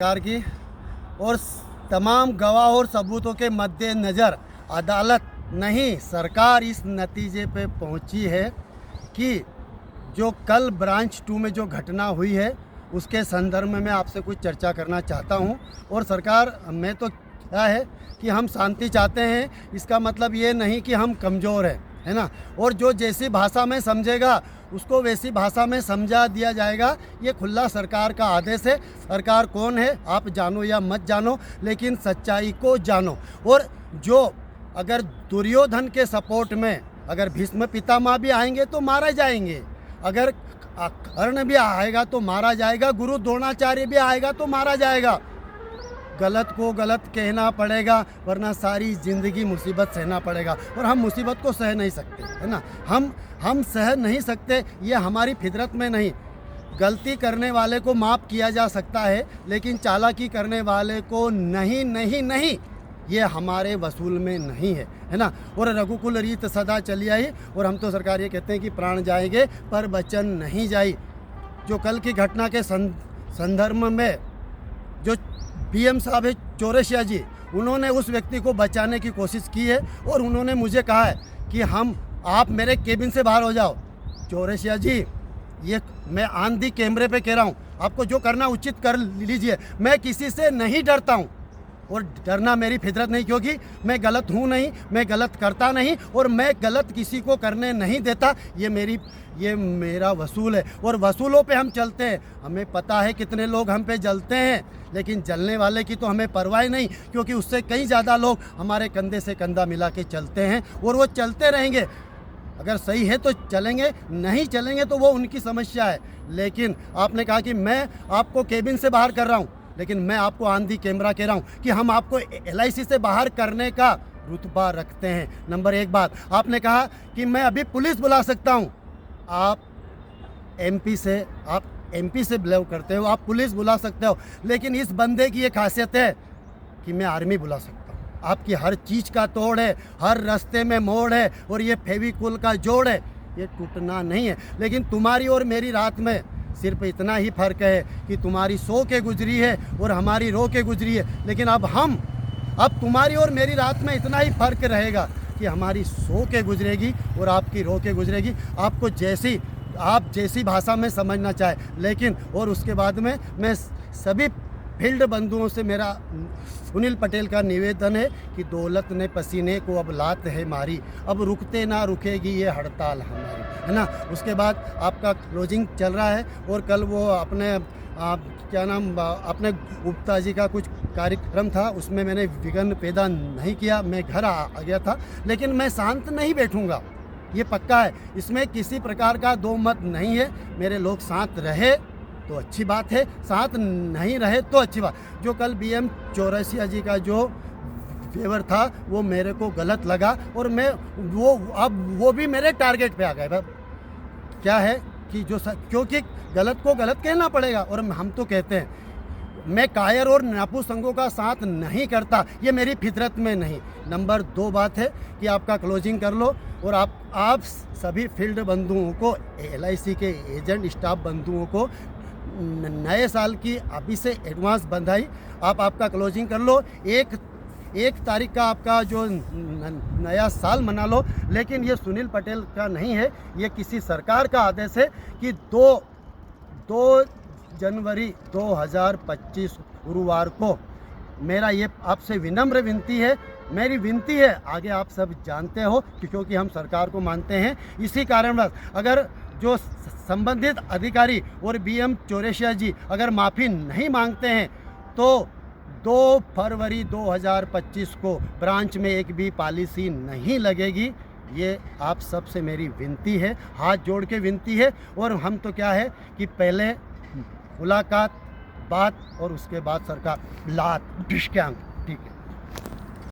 सरकार की और तमाम गवाह और सबूतों के मद्देनज़र अदालत नहीं सरकार इस नतीजे पे पहुंची है कि जो कल ब्रांच 2 में जो घटना हुई है उसके संदर्भ में मैं आपसे कुछ चर्चा करना चाहता हूं। और सरकार में तो क्या है कि हम शांति चाहते हैं, इसका मतलब ये नहीं कि हम कमज़ोर हैं, है ना। और जो जैसी भाषा में समझेगा उसको वैसी भाषा में समझा दिया जाएगा। ये खुला सरकार का आदेश है। सरकार कौन है आप जानो या मत जानो, लेकिन सच्चाई को जानो। और जो अगर दुर्योधन के सपोर्ट में अगर भीष्म पितामह भी आएंगे तो मारा जाएंगे, अगर कर्ण भी आएगा तो मारा जाएगा, गुरु द्रोणाचार्य भी आएगा तो मारा जाएगा। गलत को गलत कहना पड़ेगा, वरना सारी ज़िंदगी मुसीबत सहना पड़ेगा। और हम मुसीबत को सह नहीं सकते, है ना। हम सह नहीं सकते, ये हमारी फितरत में नहीं। गलती करने वाले को माफ़ किया जा सकता है, लेकिन चालाकी करने वाले को नहीं नहीं नहीं, ये हमारे वसूल में नहीं है, है ना। और रघुकुल रीत सदा चली आई, और हम तो सरकार ये कहते हैं कि प्राण जाएंगे पर वचन नहीं जाई। जो कल की घटना के संदर्भ में जो पीएम साहब है चौरसिया जी, उन्होंने उस व्यक्ति को बचाने की कोशिश की है और उन्होंने मुझे कहा है कि आप मेरे केबिन से बाहर हो जाओ। चौरसिया जी, ये मैं ऑन दी कैमरे पे कह रहा हूँ, आपको जो करना उचित कर लीजिए। मैं किसी से नहीं डरता हूँ और डरना मेरी फितरत नहीं, क्योंकि मैं गलत हूँ नहीं, मैं गलत करता नहीं और मैं गलत किसी को करने नहीं देता। ये मेरा वसूल है और वसूलों पे हम चलते हैं। हमें पता है कितने लोग हम पे जलते हैं, लेकिन जलने वाले की तो हमें परवाह नहीं, क्योंकि उससे कई ज़्यादा लोग हमारे कंधे से कंधा मिला के चलते हैं और वो चलते रहेंगे। अगर सही है तो चलेंगे, नहीं चलेंगे तो वो उनकी समस्या है। लेकिन आपने कहा कि मैं आपको केबिन से बाहर कर रहा हूँ, लेकिन मैं आपको ऑन दी कैमरा कह रहा हूँ कि हम आपको LIC से बाहर करने का रुतबा रखते हैं। नंबर 1 बात, आपने कहा कि मैं अभी पुलिस बुला सकता हूँ। आप MP से बिलोंग करते हो, आप पुलिस बुला सकते हो, लेकिन इस बंदे की ये खासियत है कि मैं आर्मी बुला सकता हूँ। आपकी हर चीज़ का तोड़ है, हर रास्ते में मोड़ है और ये फेविकोल का जोड़ है, ये टूटना नहीं है। लेकिन तुम्हारी और मेरी रात में सिर्फ इतना ही फ़र्क है कि तुम्हारी सो के गुजरी है और हमारी रो के गुजरी है। लेकिन अब तुम्हारी और मेरी रात में इतना ही फ़र्क रहेगा कि हमारी सो के गुजरेगी और आपकी रो के गुजरेगी। आपको आप जैसी भाषा में समझना चाहे, लेकिन और उसके बाद में मैं सभी फील्ड बंधुओं से मेरा सुनील पटेल का निवेदन है कि दौलत ने पसीने को अब लात है मारी, अब रुकते ना रुकेगी ये हड़ताल हमारी, है ना। उसके बाद आपका क्लोजिंग चल रहा है और कल वो अपने अपने गुप्ता जी का कुछ कार्यक्रम था, उसमें मैंने विघ्न पैदा नहीं किया, मैं घर आ गया था। लेकिन मैं शांत नहीं बैठूंगा, ये पक्का है। इसमें किसी प्रकार का दो मत नहीं है। मेरे लोग साथ रहे तो अच्छी बात है, साथ नहीं रहे तो अच्छी बात। जो कल BM चौरसिया जी का जो फेवर था वो मेरे को गलत लगा और वो भी मेरे टारगेट पे आ गए। क्या है कि क्योंकि गलत को गलत कहना पड़ेगा और हम तो कहते हैं, मैं कायर और नापुसंगों का साथ नहीं करता, ये मेरी फितरत में नहीं। नंबर 2 बात है कि आपका क्लोजिंग कर लो और आप सभी फील्ड बंधुओं को, LIC के एजेंट स्टाफ बंधुओं को नए साल की अभी से एडवांस बधाई। आपका क्लोजिंग कर लो, एक तारीख का आपका जो नया साल मना लो। लेकिन ये सुनील पटेल का नहीं है, ये किसी सरकार का आदेश है कि 2 जनवरी 2025 गुरुवार को मेरा ये आपसे विनम्र विनती है, मेरी विनती है, आगे आप सब जानते हो क्योंकि हम सरकार को मानते हैं। इसी कारणवश अगर जो संबंधित अधिकारी और BM चौरसिया जी अगर माफ़ी नहीं मांगते हैं तो 2 फरवरी 2025 को ब्रांच में एक भी पॉलिसी नहीं लगेगी। ये आप सब से मेरी विनती है, हाथ जोड़ के विनती है। और हम तो क्या है कि पहले मुलाकात, बात और उसके बाद सरकार लात, ठीक है।